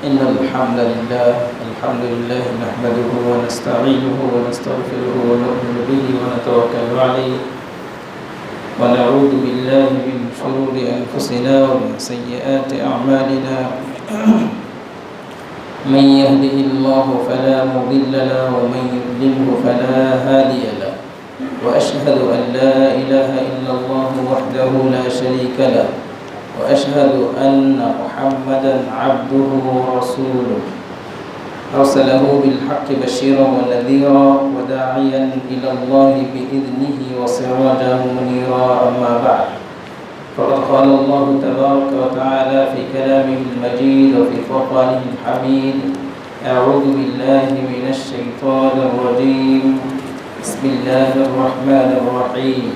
إن الحمد لله نحمده ونستعينه ونستغفره ونؤمن به ونتوكل عليه ونعوذ بالله من شرور أنفسنا ومن سيئات أعمالنا من يهده الله فلا مضل له ومن يضلله فلا هادي له وأشهد أن لا إله إلا الله وحده لا شريك له وأشهد أن محمدا عبده ورسوله أرسله بالحق بشيرا ونذيرا وداعيا إلى الله بإذنه وسراجا منيرا أما بعد فقد قال الله تبارك وتعالى في كلامه المجيد وفي فرقانه الحميد أعوذ بالله من الشيطان الرجيم بسم الله الرحمن الرحيم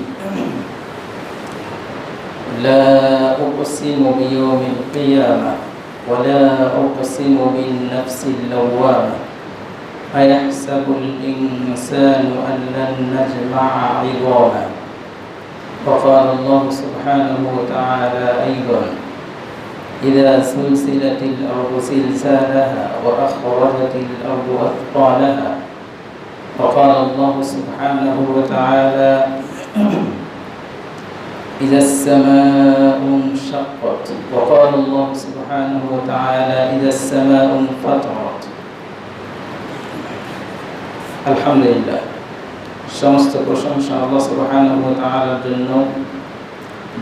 لا أقسم بيوم القيامة ولا أقسم بالنفس اللوامة أيحسب الإنسان أن لن نجمع عظاما وقال الله سبحانه وتعالى أيضا إذا سلسلت الأرض سلسالها وأخرجت الأرض أثقالها وقال الله سبحانه وتعالى إذا السماء انشقت وقال الله سبحانه وتعالى إذا السماء انفطرت الحمد لله সমস্ত প্রশংসা আল্লাহ সুবহানাহু ওয়া তাআলার জন্য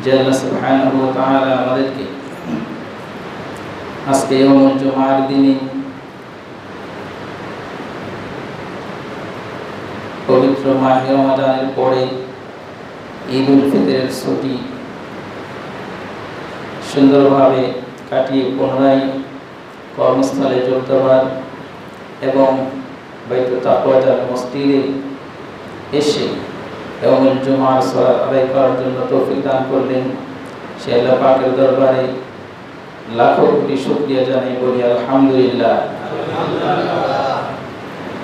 যে আল্লাহ সুবহানাহু ওয়া তাআলা আমাদেরকে আজকে ইয়াউমুল জুমার দিনে পবিত্র মাহে রমাদানের পরে ঈদুল ফিতরের ছুটি সুন্দরভাবে কাটিয়ে পুনরায় কর্মস্থলে যোগ দেওয়ার এবং বাইতুল তাকওয়া মসজিদে এসে ইয়াউমুল জুমার সালাত আদায় করার জন্য তৌফিক দান করলেন। সে আল্লাহ পাকের দরবারে লাখো কোটি শুকরিয়া জানাই বলি আলহামদুলিল্লাহ।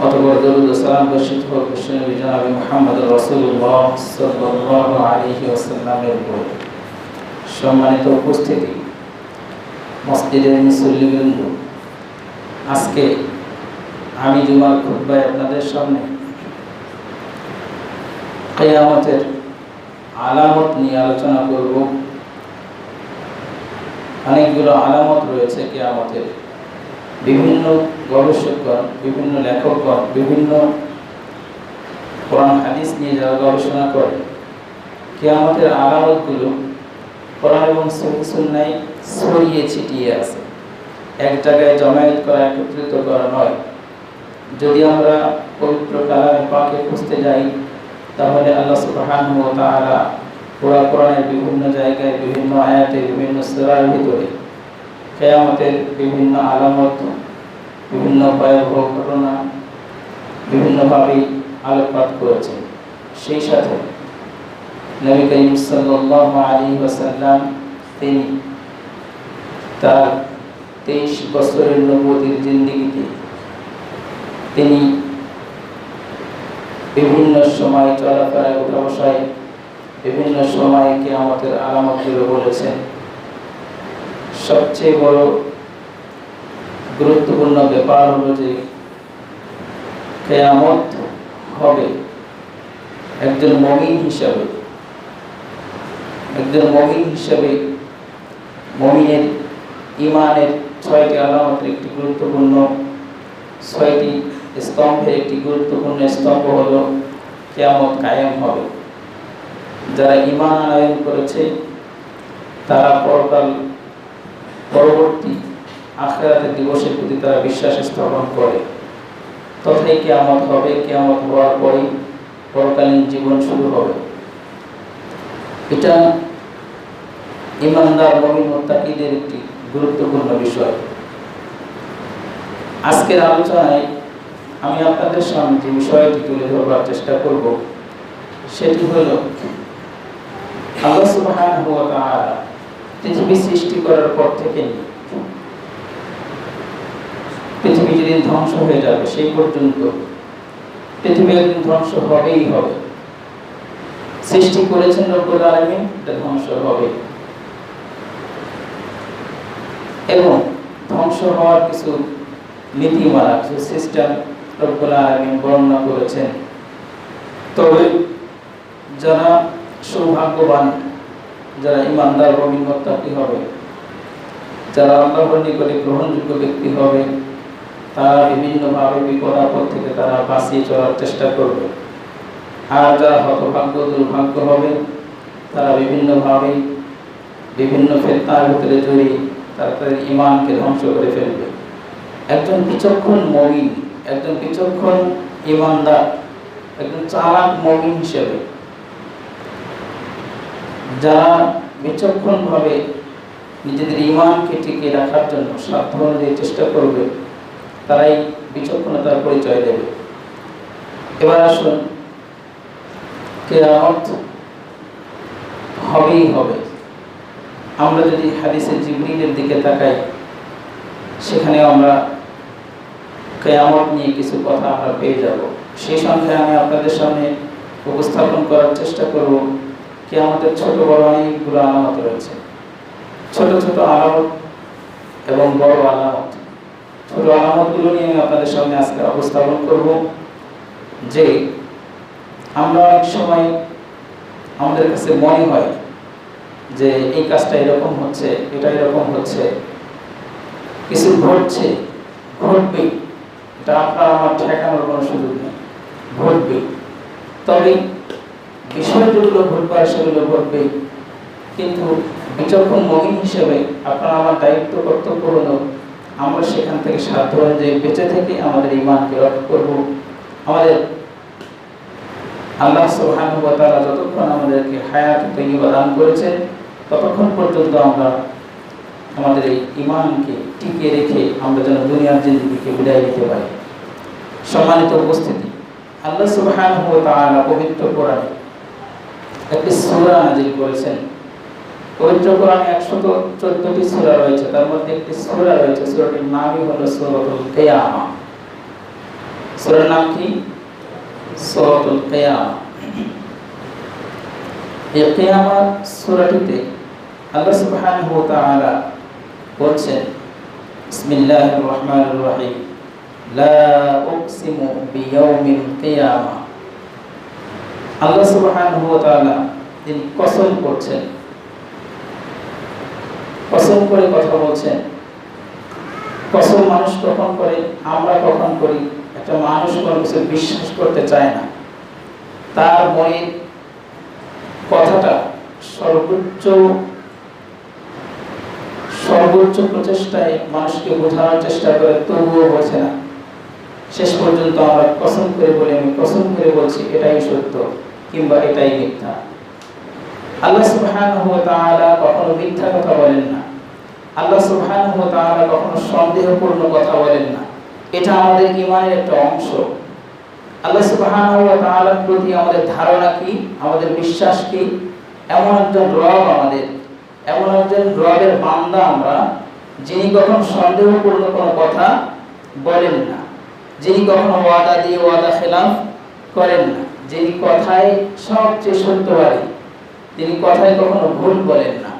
অতঃপর দরুদ ও সালাম বর্ষিত হোক বিশ্বনবী জনাবে মুহাম্মদ রাসূলুল্লাহ সাল্লাল্লাহু আলাইহি ওয়াসাল্লামের উপর। সম্মানিত উপস্থিতি, মসজিদের মুসল্লিবৃন্দ, আজকে আমি জুমার খুতবায় আপনাদের সামনে কিয়ামতের আলামত নিয়ে আলোচনা করব। অনেকগুলো আলামত রয়েছে কিয়ামতের। বিভিন্ন গবেষকগণ, বিভিন্ন লেখকগণ, বিভিন্ন কোরআন হাদিস নিয়ে যারা গবেষণা করে, কিয়ামতের আলামতগুলো কোরআন এবং সুন্নাহয় ছড়িয়ে ছিটিয়ে আছে, এক জায়গায় জমায়েত করা, একত্রিত করা নয়। যদি আমরা পবিত্র কালামে পাকে খুঁজতে যাই, তাহলে আল্লাহ সুবহানাহু ওয়া তাআলা পুরা কোরআনের বিভিন্ন জায়গায়, বিভিন্ন আয়াতে, বিভিন্ন সূরার ভিতরে কিয়ামতের বিভিন্ন আলামত, বিভিন্ন ভয়াবহ ঘটনা বিভিন্নভাবে আলোকপাত করেছেন। সেই সাথে নবী করিম সাল্লাল্লাহু আলাইহি ওয়াসাল্লাম তিনি তার 23 বছরের নবুয়তের জিন্দেগিতে তিনি বিভিন্ন সময় চলাফেরায়, উঠা বসায়, বিভিন্ন সময় কিয়ামতের আলামতগুলো বলেছেন। সবচেয়ে বড় গুরুত্বপূর্ণ ব্যাপার হলো যে কিয়ামত হবে একজন মুমিন হিসাবে। মুমিনের ঈমানের 6টি আলামতের একটি গুরুত্বপূর্ণ, 6টি স্তম্ভের একটি গুরুত্বপূর্ণ স্তম্ভ হলো কিয়ামত কায়েম হবে। যারা ঈমান আনয়ন করেছে তারা পরবর্তী আখিরাতের দিবসের প্রতি তারা বিশ্বাস স্থাপন করে, তথায় কিয়ামত হবে। কিয়ামত হওয়ার পরেই পরকালীন জীবন শুরু হবে। এটা ঈমানদার মুমিন মুত্তাকিদের একটি গুরুত্বপূর্ণ বিষয়। আজকের আলোচনায় আমি আপনাদের সামনে যে বিষয়টি তুলে ধরবার চেষ্টা করব, সেটি হলো আল্লাহ সুবহানাহু ওয়া তাআলা পৃথিবী সৃষ্টি করার পর থেকে পৃথিবী যেদিন ধ্বংস হয়ে যাবে সেই পর্যন্ত পৃথিবী একদিন ধ্বংস হবেই হবে। সৃষ্টি করেছেন রব্বুল আলামিন, এটা ধ্বংস হবে। এবং ধ্বংস হওয়ার কিছু নীতিমালা, কিছু সিস্টেম রব্বুল আলামিন বর্ণনা করেছেন। তবে যারা সৌভাগ্যবান, যারা ইমানদার মুমিন মুত্তাকি হবে, যারা আল্লাহর নিকটে গ্রহণযোগ্য ব্যক্তি হবে, তারা বিভিন্নভাবে বিপদ আপদ থেকে তারা বাঁচিয়ে চলার চেষ্টা করবে। আর যারা হতভাগ্য দুর্ভাগ্য হবে, তারা বিভিন্নভাবে বিভিন্ন ফিতনার ভিতরে জড়িয়ে তারা তাদের ঈমানকে ধ্বংস করে ফেলবে। একজন বিচক্ষণ মুমিন, একজন বিচক্ষণ ঈমানদার, একজন চালাক মুমিন হিসেবে যারা বিচক্ষণভাবে নিজেদের ঈমানকে টিকিয়ে রাখার জন্য সাধ্য অনুযায়ী চেষ্টা করবে, তারাই বিচক্ষণতার পরিচয় দেবে। এবার আসুন, কিয়ামত হবেই হবে। আমরা যদি হাদিসে জিবরিলের দিকে তাকাই, সেখানে আমরা কিয়ামত নিয়ে কিছু কথা আমরা পেয়ে যাব। সেই সঙ্গে আমি আপনাদের সামনে উপস্থাপন করার চেষ্টা করব কিয়ামতের ছোট বড় অনেকগুলো আলামত রয়েছে। ছোট ছোট আলামত এবং বড় আলামত। ছোট আলামতগুলো নিয়ে আমি আপনাদের সামনে আজকে উপস্থাপন করব যে আমরা অনেক সময় আমাদের কাছে মনে হয় যে এই কাজটা এরকম হচ্ছে, এটা এরকম হচ্ছে, কিছু ঘটছে, ঘটবে, এটা আপনার আমার ঠেকানোর কোনো সুযোগ নেই, ঘটবে। তবে বিষয় যেগুলো ঘটবার সেগুলো ঘটবে, কিন্তু বিচক্ষণ মুমিন হিসেবে আপনার আমার দায়িত্ব কর্তব্য হলো আমরা সেখান থেকে সাধ্য অনুযায়ী বেঁচে থেকে আমাদের ঈমানকে রক্ষা করব। আমাদের আল্লাহ সুবহানাহু ওয়া তাআলা যতক্ষণ আমাদেরকে হায়াত তাইয়্যিবা দান করেছেন, ততক্ষণ পর্যন্ত আমরা আমাদের এই ঈমানকে টিকিয়ে রেখে আমরা যেন দুনিয়ার জিন্দেগিকে বিদায় দিতে পারি। সম্মানিত উপস্থিতি, আল্লাহ সুবহানাহু ওয়া তাআলা পবিত্র কোরআনে একটি সূরা নাযিল করেছেন। পবিত্র কোরআনে 114টি সূরা রয়েছে, তার মধ্যে একটি সূরা রয়েছে, সূরাটির নামই হলো সূরাতুল কিয়ামা। সূরার নাম কি? সূরাতুল কিয়ামা। এই কিয়ামা সূরাটিতে আল্লাহ সুবহানাহু ওয়া তাআলা বলছেন, বিসমিল্লাহির রহমানির রহিম, লা উকসিমু বিয়াউমিল কিয়ামা। আল্লাহ সুবহানাহু ওয়া তাআলা তিনি কসম করছেন, কসম করে কথা বলছেন। কসম মানুষ কখন করে, আমরা কখন করি? একটা মানুষ কোনো কিছু বিশ্বাস করতে চায় না, তার মনের কথাটা সর্বোচ্চ প্রচেষ্টায় মানুষকে বোঝানোর চেষ্টা করে, তবুও বোঝে না। শেষ পর্যন্ত আমরা কসম করে বলি, আমি কসম করে বলছি এটাই সত্য কিংবা এটাই মিথ্যা। আল্লাহ সুবহানাহু ওয়া তাআলা কখনো মিথ্যা কথা বলেন না, আল্লাহ সুবহানাহু ওয়া তাআলা কখনো সন্দেহপূর্ণ কথা বলেন না। এটা আমাদের ঈমানের একটা অংশ। আল্লাহ সুবহানাহু ওয়া তাআলার প্রতি আমাদের ধারণা কি, আমাদের বিশ্বাস কি? এমন একজন রব আমাদের, এমন একজন রবের বান্দা আমরা, যিনি কখনো সন্দেহপূর্ণ কোনো কথা বলেন না, যিনি কখনো ওয়াদা দিয়ে ওয়াদা খেলাফ করেন না, যিনি কথায় সবচেয়ে সত্যবাদী, তিনি কথায় কখনো ভুল বলেন না।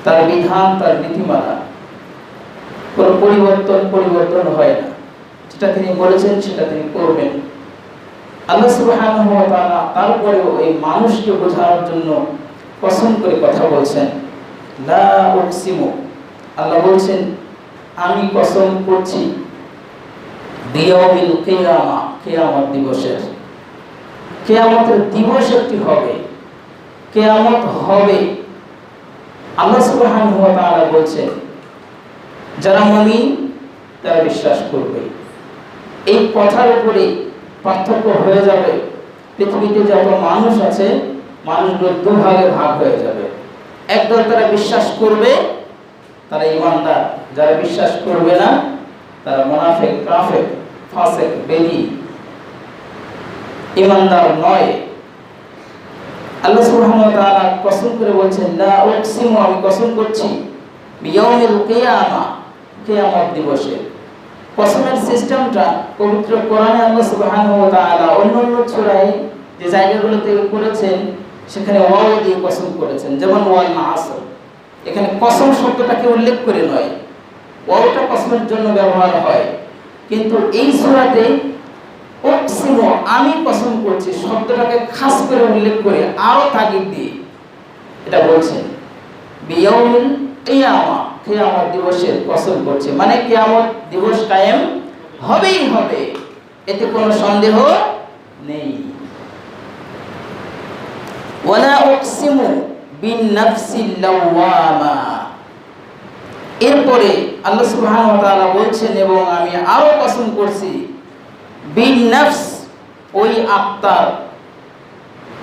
তার বিধান, তার নীতিমালা কোনো পরিবর্তন হয় না। যেটা তিনি বলেছেন সেটা তিনি করবেন। আল্লাহ সুবহানাহু ওয়া তাআলা তারপরেও এই মানুষকে বোঝানোর জন্য কসম করে কথা বলছেন, লা উকসিমু। আল্লাহ বলছেন, আমি কসম করছি বিয়াউমিল কিয়ামা, কিয়ামত দিবসের। কিয়ামতের দিবস একটি হবে, কিয়ামত হবে। আল্লাহ সুবহানাহু ওয়া তাআলা বলছেন, যারা মুমিন তারা বিশ্বাস করবে। এই কথার উপরে পার্থক্য হয়ে যাবে। পৃথিবীতে যত মানুষ আছে, মানুষগুলো দুভাগে ভাগ হয়ে যাবে। একদল তারা বিশ্বাস করবে, তারা ঈমানদার। যারা বিশ্বাস করবে না, তারা মুনাফিক, কাফের, ফাসিক, বেঈমান, ঈমানদার নয়। আল্লাহ সুবহানাহু ওয়া তাআলা কসম করে বলছেন, লা উকসিমু, আমি কসম করছি বিয়াউমিল কিয়ামা, কিয়ামত দিবসে। কসমের সিস্টেমটা পবিত্র কোরআনে আল্লাহ সুবহানাহু ওয়া তাআলা অন্যান্য সূরায় যে জায়গাগুলোতে করেছেন, সেখানে ওয়াও দিয়ে কসম করেছেন, যেমন ওয়াল আসর। এখানে কসম শব্দটাকে উল্লেখ করে নয়, ওটা কসমের জন্য ব্যবহার হয়, কিন্তু এই সূরাতে উকসিমু আমি কসম করছি শব্দটাকে খাস করে উল্লেখ করে আরো তাগিদ দিয়ে এটা বলছেন বিয়াউমিল কিয়ামা, কিয়ামত দিবসের কসম করছে, মানে কিয়ামত দিবস কায়েম হবেই হবে, এতে কোনো সন্দেহ নেই। ওয়ালা উকসিমু বিন নাফসিল লাওয়ামা, এরপরে আল্লাহ সুবহানাহু ওয়া তাআলা বলছেন এবং আমি আরো কসম করছি বিন নাফস ওই আত্মার,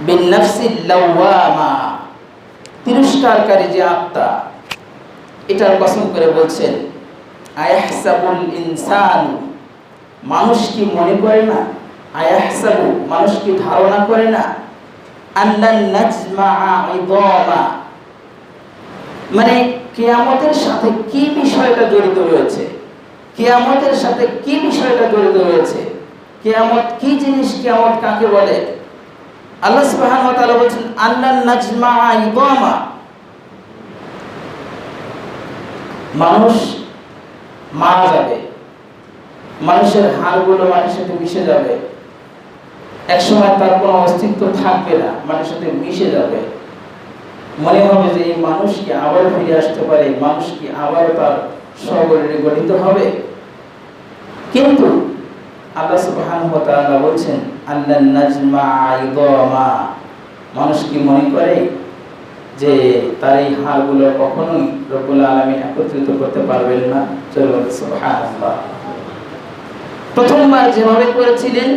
বিন নাফসিল লাওয়ামা তিরস্কারকারী যে আত্মা, এটার কসম করে বলছেন আয়াহসাবুল ইনসানু, মানুষ কি মনে করে না, আয়াহসাবু মানুষ কি ধারণা করে না, আল্লান নাজমাআ ইদামা, মানে কিয়ামতের সাথে কি বিষয়টা জড়িত রয়েছে, কিয়ামতের সাথে কি বিষয়টা জড়িত রয়েছে, কিয়ামত কি জিনিস, কিয়ামত কাকে বলে। আল্লাহ সুবহানাহু ওয়া তাআলা বলেন আল্লান নাজমাআ ইদামা, মানুষ মারা যাবে, মানুষের হাড়গুলো মাটির সাথে মিশে যাবে, একসময় তার কোনো অস্তিত্ব থাকবে না, মাটির সাথে মিশে যাবে, মনে হবে যে এই মানুষ কি আবার ফিরে আসতে পারে, মানুষ কি আবার তার স্বশরীরে গঠিত হবে। কিন্তু আল্লাহ সুবহানাহু ওয়া তাআলা বলছেন আল্লান নাজমাআ ইদামা, মানুষ কি মনে করে যে তার এই হাড়গুলো কখনোই রব্বুল আলামিন একত্রিত করতে পারবেন না। চলো সুবহানাল্লাহ, প্রথমবার যেভাবে করেছিলেন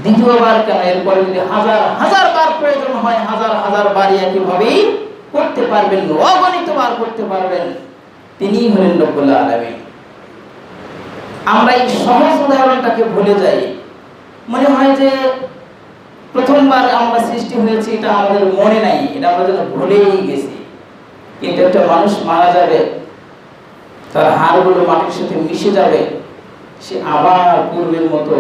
দ্বিতীয়বার কেন, এরপরে যদি হাজার হাজার বার প্রয়োজন হয় হাজার হাজার বার একইভাবেই করতে পারবেন, অগণিত বার করতে পারবেন, তিনিই হলেন রব্বুল আলামিন। আমরা এই সহজ উদাহরণটাকে ভুলে যাই, মনে হয় যে প্রথমবার আমরা সৃষ্টি হয়েছি এটা আমাদের মনে নাই, এটা আমরা যেন ভুলেই গেছি। কিন্তু একটা মানুষ মারা যাবে, তার হাড়গুলো মাটির সাথে মিশে যাবে, সে আবার পূর্বের মতো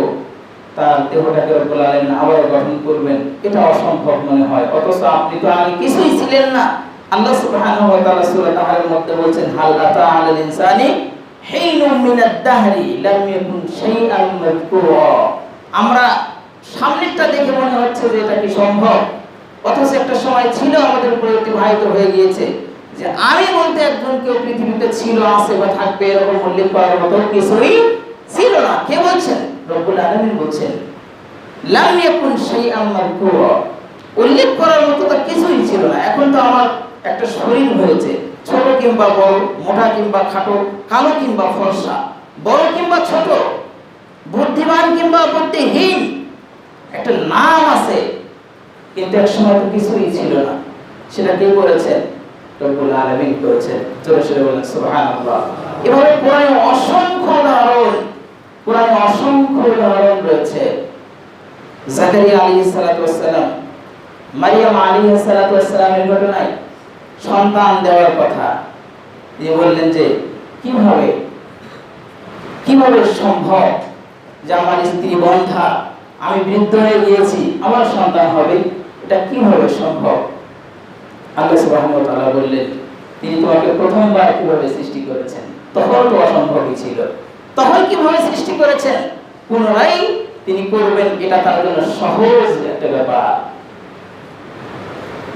তার দেহটাকে রব্বুল আলামিন আবার গঠন করবেন, এটা অসম্ভব মনে হয়। অথচ আপনি তো আগে কিছুই ছিলেন না। আল্লাহ সুবহানাহু ওয়া তাআলা সূরা তাহারের মধ্যে বলছেন হাল আতা আলাল ইনসানি হিনুম মিনাদ দাহরি লাম ইয়াকুন শাইআন মাযকুরা, আমরা সামনেরটা দেখে মনে হচ্ছে যে এটা কি সম্ভব, অথচ একটা সময় ছিল আমাদের উপরে অতিবাহিত হয়ে গিয়েছে যে আমি বলতে একজন কেউ পৃথিবীতে ছিল, আছে বা থাকবে এরকম উল্লেখ করার মতো কিছুই ছিল না। কে বলছেন? রব্বুল আলামিন বলছেন লাম ইয়াকুন শাইআন মাযকুরা, উল্লেখ করার মতো তো কিছুই ছিল না। এখন তো আমার একটা শরীর হয়েছে, ছোট কিংবা বড়, মোটা কিংবা খাটো, কালো কিংবা ফর্সা, বড় কিংবা ছোট, বুদ্ধিমান কিংবা বুদ্ধিহীন, একটা নাম আছে, কিন্তু এক সময় তো কিছুই ছিল না। সেটা কে করেছেন? রব্বুল আলামিন করেছেন। জোরে সোরে বলেন সুবহানাল্লাহ। এভাবে কোরআনে অসংখ্য উদাহরণ, কোরআনে অসংখ্য উদাহরণ রয়েছে। জাকারিয়া আলাইহিস সালাতু ওয়াস সালাম, মারিয়াম আলাইহিস সালাতু ওয়াস সালামের ঘটনায় সন্তান দেওয়ার কথা, তিনি বললেন যে কিভাবে সম্ভব যে আমার স্ত্রী বন্ধা, আমি বৃদ্ধ হয়ে গিয়েছি, আমার সন্তান হবে, এটা কিভাবে সম্ভব? আল্লাহ সুবহানাহু ওয়া তাআলা বললেন তিনি তোমাকে প্রথমবার কিভাবে সৃষ্টি করেছেন, তখন তো অসম্ভবই ছিল, তখন কিভাবে সৃষ্টি করেছেন পুনরায় তিনি করবেন, এটা তার জন্য সহজ একটা ব্যাপার,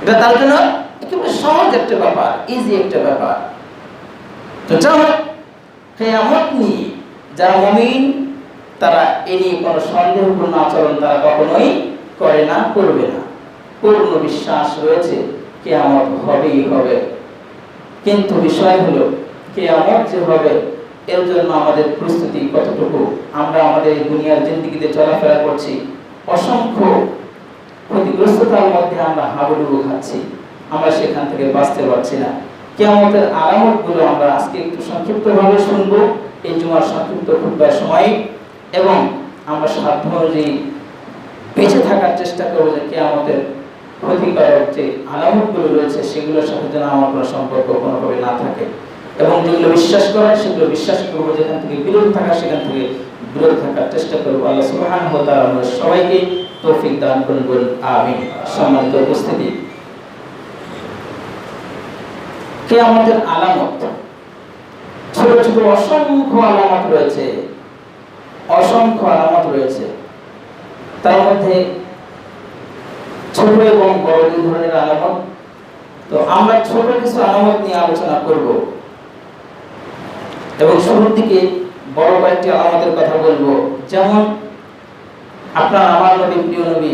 এটা তার জন্য একেবারে সহজ একটা ব্যাপার, ইজি একটা ব্যাপার। তো যাই কিয়ামত নিয়ে যারা মুমিন তারা এ নিয়ে কোনো সন্দেহপূর্ণ আচরণ তারা কখনোই করে না, করবে না, পূর্ণ বিশ্বাস রয়েছে কিয়ামত হবেই হবে। কিন্তু বিষয় হলো কিয়ামত যে হবে এর জন্য আমাদের প্রস্তুতি কতটুকু, আমরা আমাদের দুনিয়ার জিন্দেগিতে চলাফেরা করছি, অসংখ্য ক্ষতিগ্রস্ততার মধ্যে আমরা হাবুডুবু খাচ্ছি, আমরা সেখান থেকে বাঁচতে পারছি না। কিয়ামতের আলামতগুলো আমরা আজকে একটু সংক্ষিপ্তভাবে শুনবো এই জুমার সংক্ষিপ্ত খুতবার সময়, এবং আমরা সাধ্য অনুযায়ী বেঁচে থাকার চেষ্টা করবো যে কিয়ামতের ক্ষতিকারক যে আলামতগুলো রয়েছে সেগুলোর সাথে যেন আমার কোনো সম্পর্ক কোনোভাবে না থাকে, এবং যেগুলো বিশ্বাস করা সেগুলো বিশ্বাস করবো, যেখান থেকে বিরত থাকা সেখান থেকে বিরত থাকার চেষ্টা করবো। আল্লাহ সুবহানাহু ওয়া তাআলা আমাদের সবাইকে তৌফিক দান করুন, বলুন আমিন। সম্মানিত উপস্থিতি, কিয়ামতের আলামত ছোট ছোট অসংখ্য আলামত রয়েছে, অসংখ্য আলামত রয়েছে। তার মধ্যে ছোট এবং বড় দুই ধরনের আলামত। তো আমরা ছোট কিছু আলামত নিয়ে আলোচনা করব এবং শুরুর দিকে বড় কয়েকটি আলামতের কথা বলবো। যেমন আপনার আমার নবী, প্রিয় নবী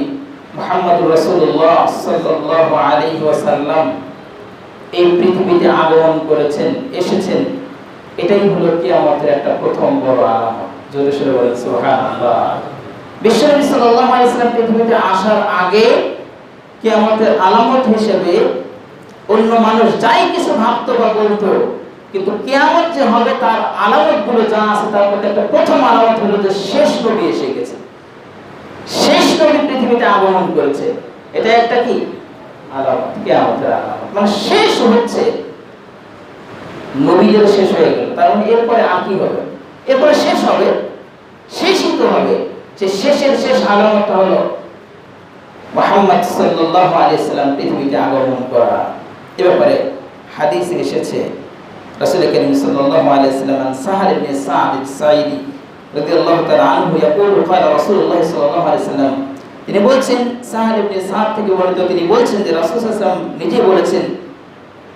মুহাম্মদুর রাসূলুল্লাহ সাল্লাল্লাহু আলাইহি ওয়াসাল্লাম এই পৃথিবীতে আগমন করেছেন, এসেছেন, এটাই হলো কিয়ামতের একটা প্রথম বড় আলামত। জোরে সোরে বলেন সুবহানাল্লাহ। বিশ্বনবী সাল্লাল্লাহু আলাইহি ওয়াসাল্লাম পৃথিবীতে আসার আগে কিয়ামতের আলামত হিসেবে অন্য মানুষ যাই কিছু ভাবতো বা বলতো, কিন্তু কিয়ামত যে হবে তার আলামতগুলো যা আছে তার মধ্যে একটা প্রথম আলামত হলো যে শেষ নবী এসে গেছে, শেষ নবী পৃথিবীতে আগমন করেছে। এটা একটা কি আলামত, কিয়ামতের আলামত। মানে শেষ হচ্ছে, নবীদের শেষ হয়ে গেল, তার মানে এরপরে আর কি হবে? এরপরে শেষ হবে, শেষই তো হবে। যে শেষের শেষ আলামতটা হলো মুহাম্মদ সাল্লাল্লাহু আলাইহি সাল্লাম পৃথিবীতে আগমন করা। এ ব্যাপারে হাদিসে এসেছে রাসূল করিম সাল্লাল্লাহু আলাইহি সাল্লাম সাহাল ইবনে সাদ আস-সাঈদি রাদিয়াল্লাহু তাআলা আনহু ইয়াকুলু ক্বালা রাসূলুল্লাহ সাল্লাল্লাহু আলাইহি সাল্লাম, তিনি বলছেন, সাহাল ইবনে সাদ থেকে বর্ণিত, তিনি বলছেন যে রাসূল সাল্লাল্লাহু আলাইহি সাল্লাম নিজে বলেছেন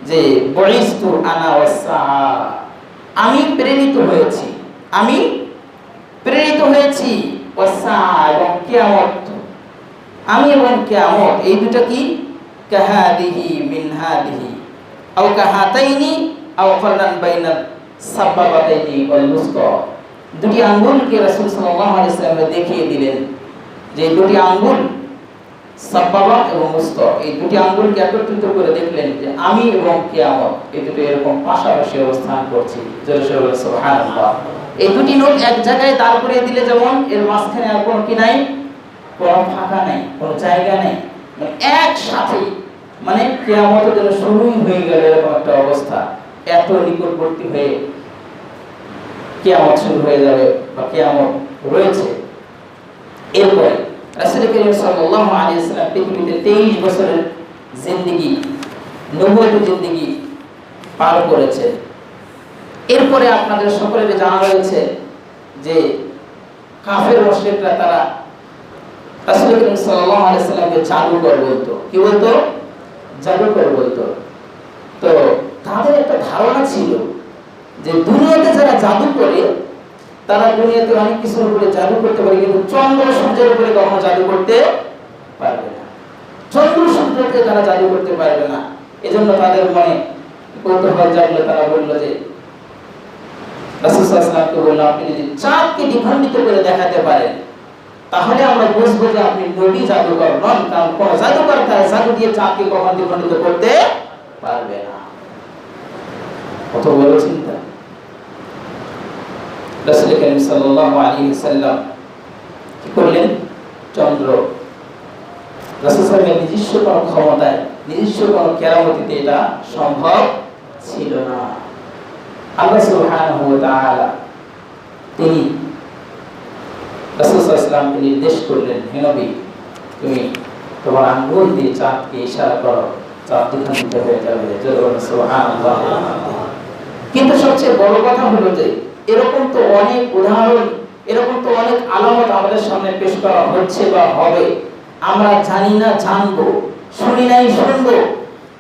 যে বুইস্তু আনা ওয়াস-সাআ, আমি প্রেরিত হয়েছি, আমি প্রেরিত হয়েছি, ওয়াস-সাআ এবং কিয়ামত, আমি এবং কিয়ামত এই দুটো কি কাহাদিহি মিন হাদিহি আও কাহাতাইনি আও ফাররান বাইনা সাবাবাতাইনি ওয়াল মুসতা। দুটি আঙ্গুলকে রাসূল সাল্লাল্লাহু আলাইহি ওয়াসাল্লাম দেখিয়ে দিলেন যে দুটি আঙ্গুল সাবাবা এবং মুসতা, এই দুটি আঙ্গুলকে একত্রিত করে দেখলেন যে আমি এবং কিয়ামত এই দুটো এরকম পাশাপাশি অবস্থান করছি। জোরে সোরে বলেন সুবহানাল্লাহ। এই দুটি নোট এক জায়গায় দাঁড় করিয়ে দিলে যেমন এর মাঝখানে আর কোনো কি নাই, কোনো ফাঁকা নাই, কোনো জায়গা নেই, মানে একসাথে, মানে কিয়ামতের জন্য শুরুই হয়ে গেল এরকম একটা অবস্থা। এত নিকটবর্তী হয়ে কিয়ামত শুরু হয়ে যাবে বা কিয়ামত রয়েছে। এরপরে রাসূল করিম সাল্লাল্লাহু আলাইহি ওয়াসাল্লাম পৃথিবীতে 23 বছরের জিন্দেগি, নবুয়তের জিন্দেগি পার করেছে। এরপরে আপনাদের সকলের জানা রয়েছে যে কাফের মুশরিকরা তারা রাসূল করিম সাল্লাল্লাহু আলাইহি ওয়াসাল্লামকে জাদুকর বলতো। কি বলতো? জাদুকর বলতো। তো তাদের একটা ধারণা ছিল যে দুনিয়াতে যারা জাদু করে তারা দুনিয়াতে অনেক কিছুর উপরে জাদু করতে পারে, কিন্তু চন্দ্র সূর্যের উপরে কখনো জাদু করতে পারবে না, চন্দ্র সূর্যকে তারা জাদু করতে পারবে না। এজন্য তাদের মনে কৌতূহল জাগলো, তারা বলল যে রাসূল সাল্লাল্লাহু আলাইহি ওয়াসাল্লামকে বলল, আপনি যদি চাঁদকে দ্বিখণ্ডিত করে দেখাতে পারেন তাহলে আমরা বুঝবো যে আপনি নবী, জাদুকর নন। কারণ কোন জাদুকর তার জাদু দিয়ে চাঁদকে কখনো দ্বিখণ্ডিত করতে পারবে না। কত বড় চিন্তা! রাসূল করিম সাল্লাল্লাহু আলাইহি ওয়াসাল্লাম কি করলেন? চন্দ্র, রাসূল সাল্লাল্লাহু আলাইহি নিজস্ব কোনো ক্ষমতায়, নিজস্ব কোনো কেরামতিতে এটা সম্ভব ছিল না। আল্লাহ সুবহানাহু ওয়া তাআলা তিনি রাসূল সাল্লাল্লাহু আলাইহি ওয়াসাল্লামকে নির্দেশ করলেন, হে নবী, তুমি তোমার আঙ্গুল দিয়ে চাঁদকে ইশারা করো, চাঁদ দ্বিখণ্ডিত হয়ে যাবে। জোরে বলুন সুবহানাল্লাহ। কিন্তু সবচেয়ে বড় কথা হলো যে এরকম তো অনেক উদাহরণ, এরকম তো অনেক আলামত আমাদের সামনে পেশ করা হচ্ছে বা হবে, আমরা জানি না, জানবো, শুনি নাই, শুনবো,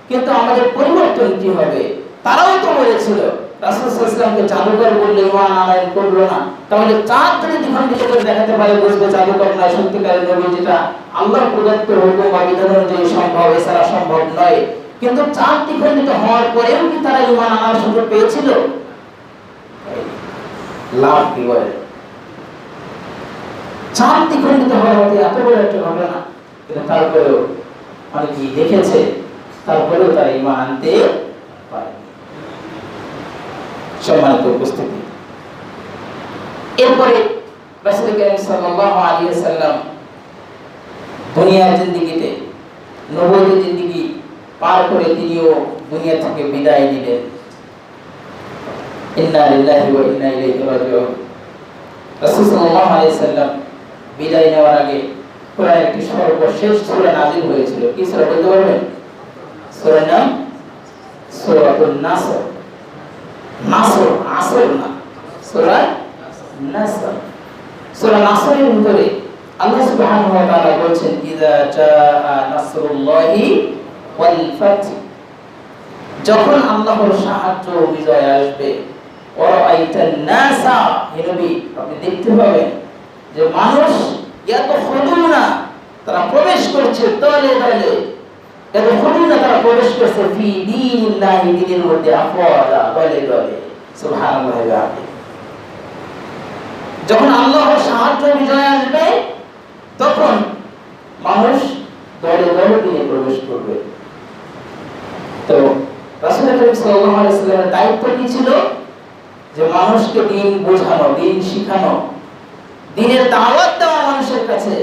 কিন্তু আমাদের পরিবর্তন কি হবে? তারাও তো বলেছিল রাসূল সাল্লাল্লাহু আলাইহি ওয়াসাল্লামকে জাদুকর বললে ইমান আনয়ন করলো না, তাহলে চাঁদ যদি দ্বিখণ্ডিত করে দেখাতে পারে বুঝবে জাদুকর নয়, সত্যিকারের নবী, যেটা আল্লাহর প্রদত্ত হুকুম বা বিধান অনুযায়ী সম্ভব, এছাড়া সম্ভব নয়। কিন্তু চাঁদ দ্বিখণ্ডিত হওয়ার পরেও কি তারা ইমান আনার সুযোগ পেয়েছিল? লাভ কি বলে? চাঁদ দ্বিখণ্ডিত হওয়ার মতো এত বড় একটা ঘটনা, কিন্তু তারপরেও অনেকেই দেখেছে, তারপরেও তারা ইমান আনতে পারে। সম্মানিত উপস্থিতি, এরপরে রাসূল করিম সাল্লাল্লাহু আলাইহি ওয়াসাল্লাম দুনিয়ার জিন্দেগিতে, নবুয়তের জিন্দেগি পার করে তিনিও দুনিয়া থেকে বিদায় নিলেন। ইন্না লিল্লাহি ওয়া ইন্না ইলাইহি রাজিউন। রাসূল সাল্লাল্লাহু আলাইহি ওয়াসাল্লাম বিদায় নেওয়ার আগে কোরআনের একটি সর্বশেষ সূরা নাযিল হয়েছিল। কি সূরা বলতে পারবেন? সূরার নাম সূরাতুন নাসর। নাসর, আসর না, সূরা নাসর। সূরা নাসরের ভিতরে আল্লাহ সুবহানাহু ওয়া তাআলা বলেন ইযা জাআ নাসরুল্লাহি ওয়াল ফাত, যখন আল্লাহর সাহায্য বিজয় আসবে, ওয়া রাআইতান নাসা, হে নবী আপনি দেখতে পাবেন যে মানুষ ইয়াদখুলুনা, তারা প্রবেশ করছে দলে দলে, ইয়াদখুলুনা তারা প্রবেশ করছে ফি দীনিল্লাহি, দ্বীনের মধ্যে আফওয়াজা, দলে দলে। সুবহানাল্লাহি ওয়া বিহামদিহি। যখন আল্লাহর সাহায্য বিজয় আসবে তখন মানুষ দলে দলে দিনে প্রবেশ করবে। তো রাসূল করিম সাল্লাল্লাহু আলাইহি ওয়াসাল্লামের দায়িত্ব কি ছিল? যে মানুষকে দিন বোঝানো, দিন শিখানো, দিনের দাওয়াত দেওয়া মানুষের কাছে।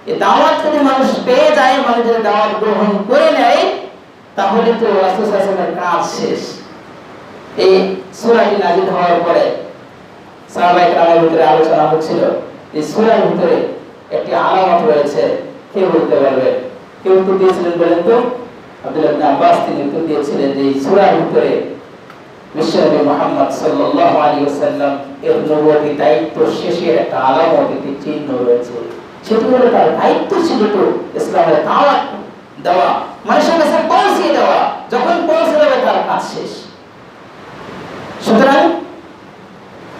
এই দাওয়াত যদি মানুষ পেয়ে যায়, মানুষ যদি দাওয়াত গ্রহণ করে নেয়, তাহলে তো রাসূল সাল্লাল্লাহু আলাইহি ওয়াসাল্লামের কাজ শেষ। এই সূরাটি নাযিল হওয়ার পরে সাহাবায়ে কেরামের ভিতরে আলোচনা হচ্ছিল, এই সূরার ভিতরে একটি আলামত রয়েছে, কে বলতে পারবে? কেউ উত্তর দিয়েছিলেন বলেন তো? আব্দুল্লাহ ইবনে আব্বাস তিনি উত্তর দিয়েছিলেন যে এই সূরার ভিতরে বিশ্বনবী মুহাম্মদ সাল্লাল্লাহু আলাইহি ওয়াসাল্লাম এর নবুয়তি দায়িত্ব শেষের একটা আলামত, একটি চিহ্ন রয়েছে। সেটি হলো তার দায়িত্ব ছিল তো ইসলামের দাওয়াত দেওয়া, মানুষের কাছে পৌঁছে দেওয়া। যখন পৌঁছে যাবে তার কাজ শেষ। সুতরাং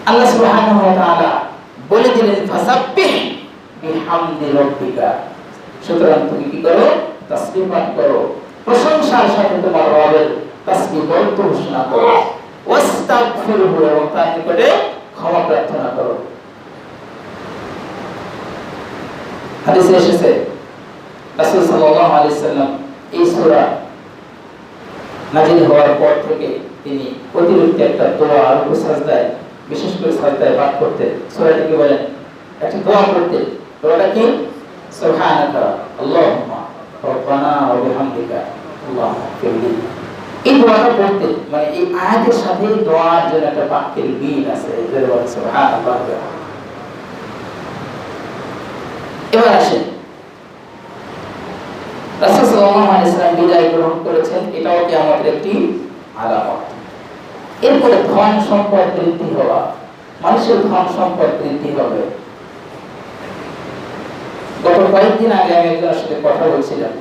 আল্লাহ সুবহানাহু ওয়া তাআলা বলে দিলেন ফাসাব্বিহ বিহামদি রাব্বিকা, সুতরাং তুমি কি করো? তাসবিহ পাঠ করো, প্রশংসার সাথে তোমার রবের তাসবিহ বলতে ঘোষণা করো, ওয়াস্তাগফিরহু, এবং তার নিকটে ক্ষমা প্রার্থনা করো। হাদিসে এসেছে রাসূল সাল্লাল্লাহু আলাইহি ওয়াসাল্লাম এই সূরা নাযিল হওয়ার পর থেকে তিনি প্রতিনিয়ত একটা দোয়া আর সাজদায়, বিশেষ করে সাজদায় পাঠ করতেন। সূরাটিকে বলেন একটা দোয়া করতেন। দোয়াটা কি? সুবহানাকা আল্লাহুম্মা রাব্বানা ওয়া বিহামদিকা আল্লাহুম্মা ফিরলি। এই দোয়াটা পড়তেন, মানে এই আয়াতের সাথে দোয়ার জন্য একটা বাক্যের মিল আছে। এর বলে সুবহানাল্লাহ। এবার আসেন রাসূল সাল্লাল্লাহু আলাইহি ওয়াসাল্লাম বিদায় গ্রহণ করেছেন, এটাও কিয়ামতের একটি আলামত। এরপরে ধন সম্পদ বৃদ্ধি হওয়া, মানুষের ধন সম্পদ বৃদ্ধি হবে। গত কয়েকদিন আগে আমি একজনের সাথে কথা বলছিলাম,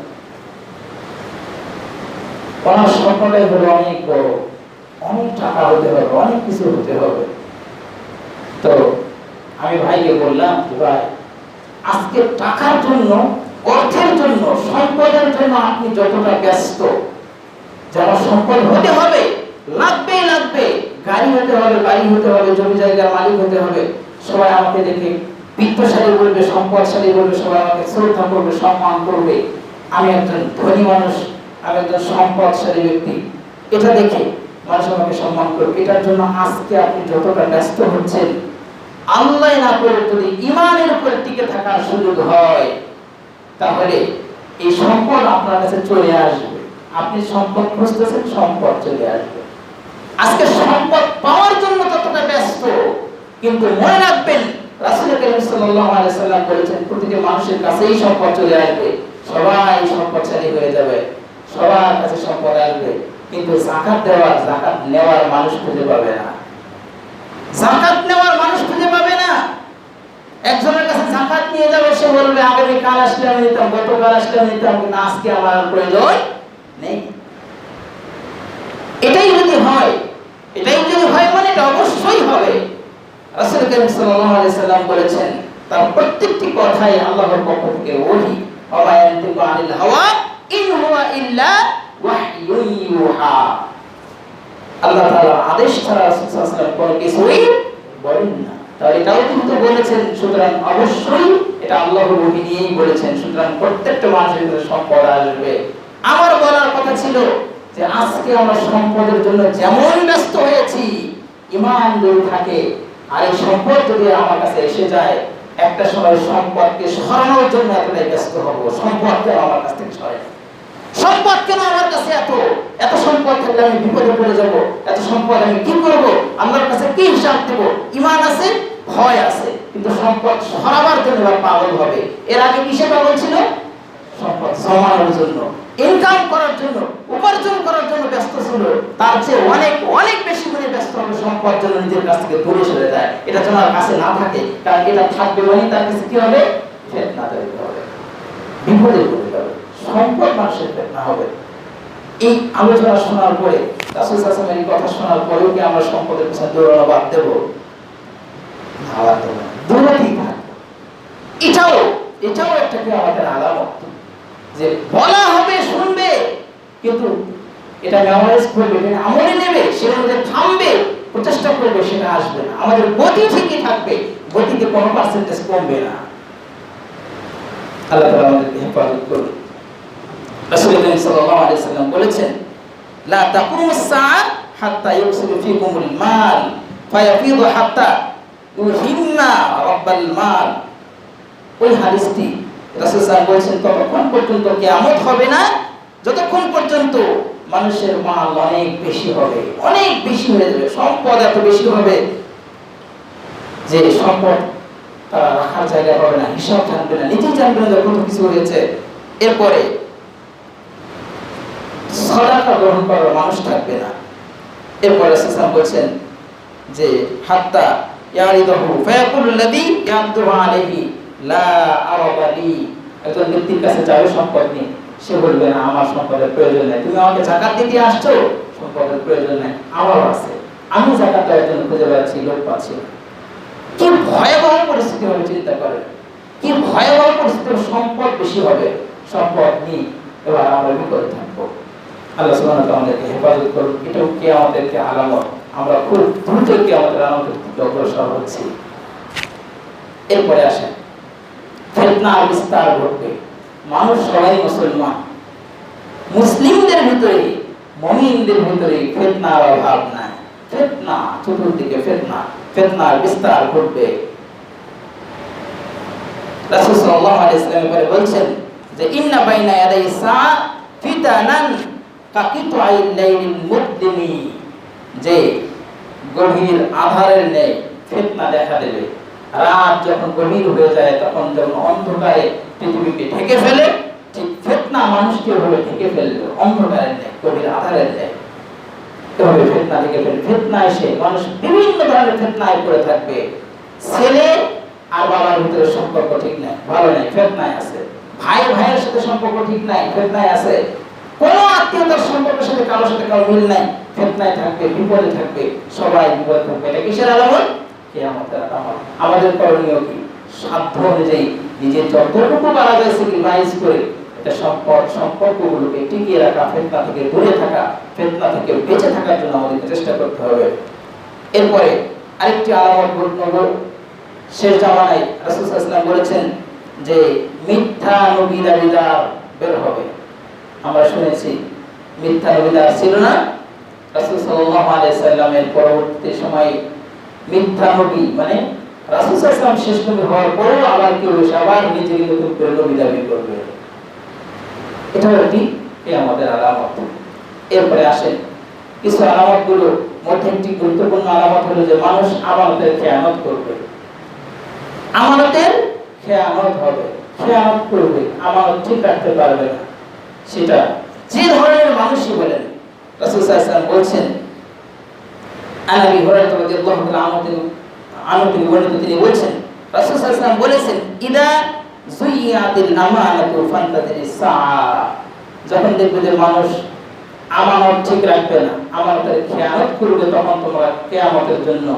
ওনার স্বপ্নটাই হলো অনেক বড়, অনেক টাকা হতে হবে, অনেক কিছু হতে হবে। তো আমি ভাইকে বললাম যে ভাই, আজকে টাকার জন্য, অর্থের জন্য, সম্পদের জন্য আপনি যতটা ব্যস্ত, যেন সম্পদ হতে হবে, লাগবে লাগবে, গাড়ি হতে হবে, বাড়ি হতে হবে, জমি জায়গার মালিক হতে হবে, সবাই আমাকে দেখে বিত্তশালী বলবে, সম্পদশালী বলবে, সবাই আমাকে শ্রদ্ধা করবে, সম্মান করবে, আমি একজন ধনী মানুষ, আমি একজন সম্পদশালী ব্যক্তি, এটা দেখে মানুষ আমাকে সম্মান করবে। এটার জন্য আজকে আপনি যতটা ব্যস্ত হচ্ছেন, আল্লাহ না করে যদি ঈমানের উপর টিকে থাকার সুযোগ হয়, তাহলে এই সম্পদ আপনার কাছে চলে আসবে। আপনি সম্পদ খুঁজতেছেন, সম্পদ চলে আসবে। আজকে সম্পদ পাওয়ার জন্য ততটা ব্যস্ত, কিন্তু মনে রাখবেন রাসূল করিম সাল্লাল্লাহু আলাইহি ওয়াসাল্লাম বলেছেন প্রতিটি মানুষের কাছেই সম্পদ চলে আসবে, সবাই সম্পদশালী হয়ে যাবে, সবার কাছে সম্পদ আসবে, কিন্তু যাকাত দেওয়ার, যাকাত নেওয়ার মানুষ খুঁজে পাবে না। যাকাত নেওয়ার মানুষ খুঁজে পাবে না। একজনের কাছে যাকাত নিয়ে যাবে, সে বলবে আগামী কাল আসলে আমি নিতাম, গতকাল আসলে আমি নিতাম, কিন্তু আজকে আমার প্রয়োজন নেই। এটাই যদি হয় মানে এটা অবশ্যই হবে। রাসূল করিম সাল্লাল্লাহু আলাইহি ওয়াসাল্লাম বলেছেন, তার প্রত্যেকটি কথাই আল্লাহর পক্ষ থেকে ওহী, ওয়া মা ইয়ানতিকু আনিল হাওয়া ইন হুয়া ইল্লা ওয়াহয়ুন ইউহা। আল্লাহ তাআলা আদেশ ছাড়া রাসূল সাল্লাল্লাহু আলাইহি ওয়াসাল্লাম কোনো কিছুই বলেন না। তাহলে এটাও কিন্তু বলেছেন, সুতরাং অবশ্যই এটা আল্লাহর ওহী নিয়েই বলেছেন। সুতরাং প্রত্যেকটা মানুষের কাছে সম্পদ আসবে। আমার বলার কথা ছিল যে আজকে আমরা সম্পদের জন্য যেমন ব্যস্ত হয়েছি, ঈমান যদি থাকে আর এই সম্পদ যদি আমার কাছে এসে যায়, একটা সময় সম্পদকে সরানোর জন্য এতটাই ব্যস্ত হব, সম্পদ কেন আমার কাছ থেকে সরে, সম্পদ কেন আমার কাছে এত সম্পদ থাকলে আমি বিপদে পড়ে যাব, এত সম্পদ আমি কি করব, আল্লাহর কাছে কি হিসাব দেব। ঈমান আছে, ভয় আছে, কিন্তু সম্পদ সরাবার জন্য পাগল হবে। এর আগে কিসে পাগল ছিল? সম্পদ জমানোর জন্য। ইনকাম করার জন্য, উপার্জন করার জন্য ব্যস্ত ছিল, তার চেয়ে অনেক অনেক বেশি করে ব্যস্ত হবে সম্পদ যেন নিজের কাছ থেকে দূরে সরে যায়, এটা যেন আর কাছে না থাকে। কারণ এটা থাকবে মানে তার কাছে কি হবে? ফিতনা তৈরি হবে, বিপদে পড়ে যাবে, সম্পদ মানুষের ফিতনা হবে। এই আলোচনা শোনার পরে, রাসূল সাল্লাল্লাহু আলাইহি ওয়াসাল্লামের কথা শোনার পরেও কি আমরা সম্পদের পিছনে দৌড়ানো বাদ দেব? না, বাদ দেব না, দৌড়াতেই থাকবো। এটাও একটা কি আমাদের আলামত যে বলা হবে, শুনবে, কিন্তু এটা মেমোরাইজ করবে, এটা আমলে নেবে, সেটার মধ্যে থামবে, প্রচেষ্টা করবে, সেটা আসবে না। আমাদের গতি ঠিকই থাকবে, গতিতে কোনো পার্সেন্টেজ কমবে না। আল্লাহ তাআলা আমাদেরকে হেফাজত করুন। রাসূল সাল্লাল্লাহু আলাইহি ওয়াসাল্লাম বলেছেন, লা তাকুমুস সাআ হাত্তা ইউসিলু ফীকুমুল মাল ফায়াফিদু হাত্তা ইউহিম্মা রাব্বাল মাল। ওই হাদিসটি রাসূল সাল্লাল্লাহু বলেছেন, ততক্ষণ পর্যন্ত কিয়ামত হবে না যতক্ষণ পর্যন্ত মানুষের মাল অনেক বেশি হবে, অনেক বেশি হয়ে যাবে, সম্পদ এত বেশি হবে যে সম্পদ তারা রাখার জায়গা পাবে না, হিসাব জানবে না, নিজেই জানবে না কত কিছু হয়েছে। এরপরে সাদাকা গ্রহণ করার মানুষ থাকবে না। এরপরে রাসূল সাল্লাল্লাহু বলেছেন যে হাত্তা ইয়ারিদাহু ফায়াকুলুল্লাযী ইয়াকদুরু আলাইহি লা আরাবালি। একজন ব্যক্তির কাছে যাবে সম্পদ নিয়ে, সে বলবে না আমার সম্পদের প্রয়োজন নেই, তুমি আমাকে যাকাত দিতে আসছো, সম্পদের প্রয়োজন নেই, আমার আছে, আমি যাকাত দেওয়ার জন্য খুঁজে বেড়াচ্ছি, লোক পাচ্ছি না। কি ভয়াবহ পরিস্থিতি হবে চিন্তা করেন, কি ভয়াবহ পরিস্থিতি। সম্পদ বেশি হবে, সম্পদ নেই, এবার আমরা বিপদে থাকবো। আল্লাহ সুবহানাহু ওয়া তাআলা আমাদেরকে হেফাজত করুন। এটাও কিয়ামতের আলামত, আমরা খুব দ্রুত কিয়ামতের আলামতের দিকে অগ্রসর হচ্ছি। এরপরে আসেন, ফিতনার বিস্তার ঘটবে। মানুষ সবাই মুসলমান, মুসলিমদের ভিতরে, মুমিনদের ভিতরে ফিতনার অভাব নাই। ফিতনা চতুর্দিকে, ফিতনার বিস্তার ঘটবে। রাসূল সাল্লাল্লাহু আলাইহি ওয়াসাল্লাম বলেছেন যে ইন্না বাইনা ইয়াদাই সা ফিতানান কাকিতুআইল লাইলিল মুদলিমি, যে গভীর আধারের ন্যায় ফিতনা দেখা দেবে। রাত যখন গভীর হয়ে যায়, তখন যখন অন্ধকারে পৃথিবীকে ঢেকে ফেলে, ঠিক ফিতনা মানুষকে ভাবে ঢেকে ফেলবে, অন্ধকারের ন্যায়, গভীর আধারের ন্যায়। এভাবে ফিতনা ঢেকে ফেলবে। ফিতনা এসে মানুষ বিভিন্ন ধরনের ফিতনায় পড়ে থাকবে। ছেলে আর বাবার ভিতরে সম্পর্ক ঠিক নাই, ভালো নাই, ফিতনায় আছে। ভাই ভাইয়ের সাথে সম্পর্ক ঠিক নাই, ফিতনায় আছে। কোনো আত্মীয়তার সম্পর্কের সাথে কারোর সাথে কারো মিল নাই, ফিতনায় থাকবে, বিপদে থাকবে, সবাই বিপদে থাকবে। এটা কিসের আলামত? কিয়ামতের আলামত। আমাদের করণীয় কি? সাধ্য অনুযায়ী নিজের যতটুকু পারা যায় স্যাক্রিফাইস করে এটা সম্পর্কগুলোকে টিকিয়ে রাখা, ফিতনা থেকে দূরে থাকা, ফিতনা থেকে বেঁচে থাকার জন্য আমাদেরকে চেষ্টা করতে হবে। এরপরে আরেকটি আলামত বলবো, শেষ জামানায় রাসূল সাল্লাল্লাহু আলাইহি ওয়াসাল্লাম বলেছেন যে মিথ্যা নবী দাবিদার বের হবে। আমরা শুনেছি মিথ্যা নবীদার ছিল না, রাসূল সাল্লাল্লাহু আলাইহি ওয়াসাল্লামের পরবর্তী সময়ে মিথ্যা নবী মানে রাসূল সাল্লাল্লাহু আলাইহি ওয়াসাল্লাম শেষ নবী হওয়ার পরেও আবার কেউ এসে আবার নিজেকে নতুন করে নবী দাবি করবে। এটা একটি কিয়ামতের আলামত। এরপরে আসেন কিছু আলামতগুলো মধ্যে একটি গুরুত্বপূর্ণ আলামত হলো যে মানুষ আমানতের খেয়ানত করবে, আমানতের খেয়ানত হবে, খেয়ানত করবে, আমানত ঠিক রাখতে পারবে না। সেটা যে ধরনের মানুষই বলেন, রাসূল সাল্লাল্লাহু আলাইহি ওয়াসাল্লাম বলেছেন, আবু হুরায়রা রাদিয়াল্লাহু তাআলা আনহু বর্ণিত, তিনি বলেছেন রাসূল সাল্লাল্লাহু আলাইহি ওয়াসাল্লাম বলেছেন ইদা যুইয়াতিল আমানাতু ফান্তাযিরিস সাআ। যখন দেখবে যে মানুষ আমানত ঠিক রাখবে না, আমানতের খেয়ানত করবে, তখন তোমরা কিয়ামতের জন্য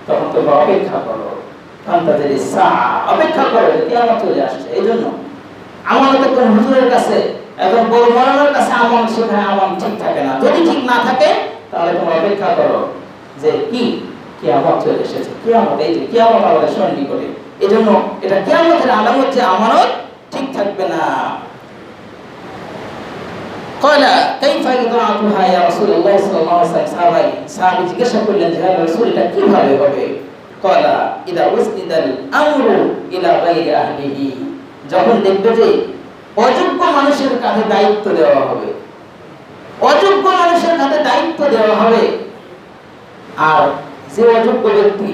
তখন তোমরা অপেক্ষা করো। ফান্তাযিরিস সাআ, অপেক্ষা করো যে কিয়ামত চলে আসছে। এইজন্য আমানত কোন হুজুরের কাছে, একজন বড় মাওলানার কাছে আমানত শেখায়, আমানত ঠিক থাকে না। যদি ঠিক না থাকে তাহলে তোমরা অপেক্ষা করো যে কি কিয়ামত চলে এসেছে, কিয়ামত, এই যে কিয়ামত আমাদের সন্নিকটে। এজন্য এটা কিয়ামতের আলামত যে আমানত ঠিক থাকবে না। ক্বালা কাইফা ইদাআতুহা ইয়া রাসূলুল্লাহ সাল্লাল্লাহু আলাইহি ওয়াসাল্লাম। সাহাবী জিজ্ঞাসা করলেন যে হে রাসূল, এটা কিভাবে হবে? ক্বালা ইদা উসনিদাল আমরু ইলা গায়রি আহলিহি। যখন দেখবে যে অযোগ্য মানুষের কাঁধে দায়িত্ব দেওয়া হবে, অযোগ্য মানুষের কাঁধে দায়িত্ব দেওয়া হবে, আর যে অযোগ্য ব্যক্তি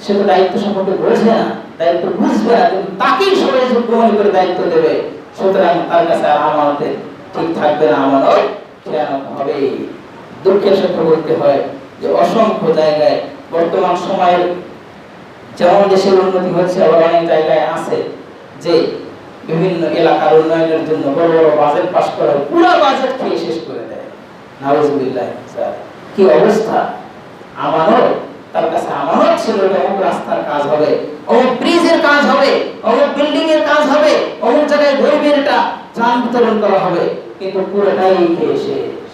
সে তো দায়িত্ব সম্পর্কে বোঝে না, দায়িত্ব বুঝবে না, কিন্তু তাকেই সবাই যোগ্য মনে করে দায়িত্ব দেবে, সুতরাং তার কাছে আমানতের ঠিক থাকবে না, আমানত খেয়ানত হবে। দুঃখের সাথে বলতে হয় যে অসংখ্য জায়গায় বর্তমান সময়ের যেমন দেশের উন্নতি হচ্ছে, আবার অনেক জায়গায় আছে যে বিভিন্ন এলাকার উন্নয়নের জন্য বড় বড় বাজেট পাস করা, পুরো বাজেট খেয়ে শেষ করে দেয়। নাউজুবিল্লাহ। কি অবস্থা! আমানত, তার কাছে আমানত ছিল অমুক রাস্তার কাজ হবে, অমুক ব্রিজের কাজ হবে, অমুক বিল্ডিং এর কাজ হবে, অমুক জায়গায় গরিবের এটা ত্রাণ বিতরণ করা হবে, কিন্তু পুরোটাই খেয়ে শেষ।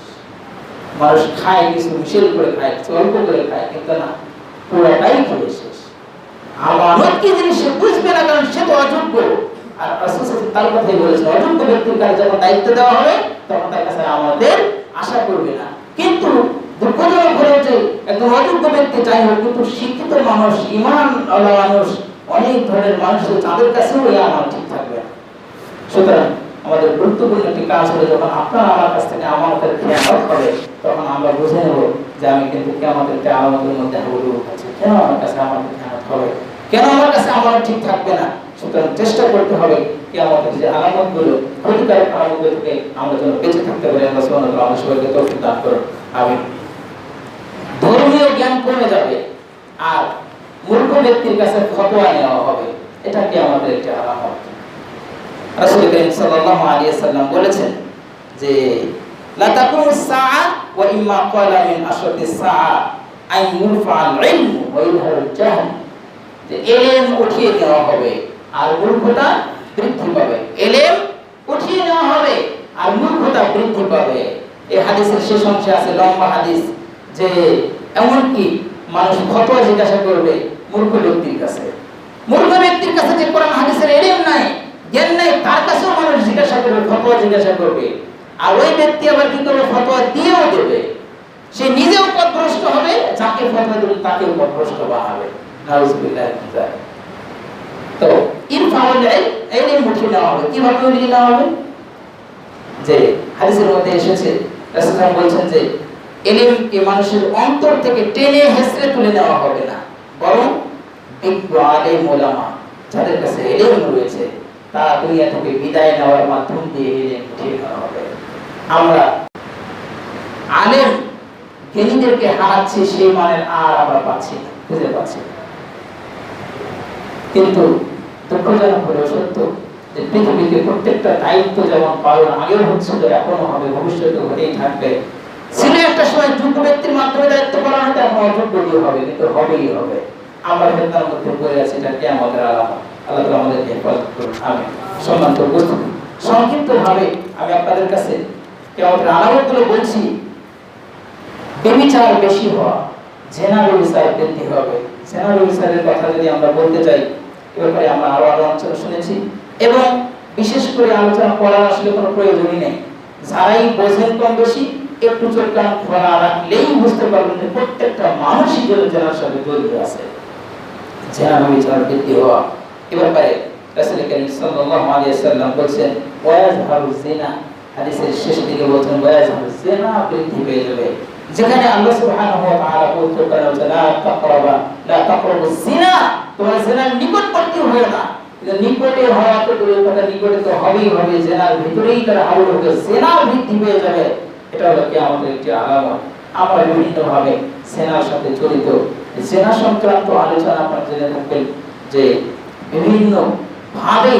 মানুষ খায়, কিছু মিশেল করে খায়, কিছু অল্প করে খায়, কিন্তু না, পুরোটাই খেয়ে শেষ। আমানত কি জিনিস সে বুঝবে না, কারণ সে তো অযোগ্য। আর রাসূল তার কথাই বলেছেন, অযোগ্য ব্যক্তির কাছে যখন দায়িত্ব দেওয়া হবে তখন তার কাছে আমাদের আশা করবে না। কিন্তু দুঃখজনক হলো যে একজন অযোগ্য ব্যক্তি যাই হোক, কিন্তু শিক্ষিত মানুষ, ঈমান ওয়ালা মানুষ, অনেক ধরনের মানুষ, তাদের কাছেও এই আমানত ঠিক থাকবে। সুতরাং আমাদের গুরুত্বপূর্ণ একটি কাজ হলো, যখন আপনার আমার কাছ থেকে আমানতের খেয়ানত হবে, তখন আমরা বুঝে নেব যে আমি কিন্তু কিয়ামতের আলামতের মধ্যে হাবুডুবু খাচ্ছি। কেন আমার কাছে আমানতের খেয়ানত হবে, কেন আমার কাছে আমানত ঠিক থাকবে না? সুতরাং চেষ্টা করতে হবে কিয়ামতের যে আলামতগুলো, ক্ষতিকারক আলামতগুলো থেকে আমরা যেন বেঁচে থাকতে পারি। আল্লাহ সুবহানাহু ওয়া তাআলা আমাদের সবাইকে তৌফিক দান করুন। আমিন। ধর্মীয় জ্ঞান কমে যাবে আর মূর্খ ব্যক্তির কাছে ফতোয়া নেওয়া হবে, এটা কি আমাদের একটি আলামত। রাসূল করিম সাল্লাল্লাহু আলাইহি ওয়াসাল্লাম বলেছেন যে লা তাকুমুস সাআ ওয়া ইম্মা ক্বালা মিন আশরাতিস সাআ আন ইউরফা'আল ইলমু ওয়া ইযহারুল জাহল, যে ইলম উঠিয়ে নেওয়া হবে আর মূর্খতা বৃদ্ধি পাবে। ইলম উঠিয়ে নেওয়া হবে আর মূর্খতা বৃদ্ধি পাবে। এই হাদিসের শেষ অংশে আছে লম্বা হাদিস, যে এমনকি মানুষ ফতোয়া জিজ্ঞাসা করবে মূর্খ ব্যক্তির কাছে। মূর্খ ব্যক্তির কাছে যে কোরআন হাদিসের ইলম নাই, জ্ঞান নাই, তার কাছেও মানুষ জিজ্ঞাসা করবে, ফতোয়া জিজ্ঞাসা করবে। আর ওই ব্যক্তি আবার কি করবে? ফতোয়া দিয়েও দেবে। সে নিজেও পথভ্রষ্ট হবে, যাকে ফতোয়া দেবে তাকেও পথভ্রষ্ট বানাবে। নাউজুবিল্লাহ। তো ইরফাউল ইলম উঠিয়ে নেওয়া হবে। কিভাবে উঠিয়ে নেওয়া হবে? যে হাদিসের মধ্যে এসেছে, রাসূল বলছেন যে ইলমকে মানুষের অন্তর থেকে টেনে হেসড়ে তুলে নেওয়া হবে না, বরং বিজ্ঞ আলেম ওলামা যাদের কাছে ইলম রয়েছে তারা দুনিয়া থেকে বিদায় নেওয়ার মাধ্যম দিয়ে ইলম উঠিয়ে নেওয়া হবে। আমরা আলেম জ্ঞানীদেরকে হারাচ্ছি, সেই মানের আর আমরা পাচ্ছি না, খুঁজে পাচ্ছি না। কিন্তু দুঃখজনক হলেও সত্য যে পৃথিবীতে প্রত্যেকটা দায়িত্ব যেমন পালন আগেও হচ্ছিল, এখনো হবে, ভবিষ্যতে হতেই থাকবে। ছিল একটা সময় যোগ্য ব্যক্তির মাধ্যমে দায়িত্ব পালন হতো, এখন অযোগ্য দিয়ে হবে, কিন্তু হবেই হবে। আমরা ফেতনার মধ্যে পড়ে আছি, এটা কি আমাদের আলামত। আল্লাহ তাআলা আমাদেরকে হেফাজত করুন। আমিন। সম্মানিত উপস্থিতি, সংক্ষিপ্তভাবে আমি আপনাদের কাছে কিয়ামতের আলামতগুলো বলছি। ব্যভিচার বেশি হওয়া, জেনা ব্যভিচার বৃদ্ধি হবে। জেনা ব্যভিচারের কথা যদি আমরা বলতে চাই, এ ব্যাপারে আমরা আরো আলোচনা শুনেছি, এবং বিশেষ করে আলোচনা করার আসলে কোনো প্রয়োজনই নেই। যারাই বোঝেন কম বেশি, একটু চোখ কান খোলা রাখলেই বুঝতে পারবেন যে প্রত্যেকটা মানুষই জেনার সাথে জড়িত আছে। জেনা ব্যভিচার বৃদ্ধি হওয়া, এ ব্যাপারে রাসূল করিম সাল্লাল্লাহু আলাইহি ওয়াসাল্লাম বলেছেন ওয়াজহারুজ জিনা, হাদিসের শেষ দিকে বলেছেন ওয়াজহারুজ জিনা বৃদ্ধি পেয়ে যাবে। যেখানে আল্লাহ সুবহানাহু ওয়া তাআলা বলতে পারেন লা তাকরাবুজ জিনা, তোমরা জিনার নিকটবর্তী হয়ো না। নিকটে হওয়া তো দূরের কথা, নিকটে তো হবেই হবে, জেনার ভিতরেই তারা হাবুড হবে, জেনা বৃদ্ধি পেয়ে যাবে। এটা হলো কিয়ামতের একটি আলামত। আমরা বিভিন্নভাবে জেনার সাথে জড়িত, জেনা সংক্রান্ত আলোচনা আপনারা জেনে থাকবেন যে বিভিন্ন ভাবে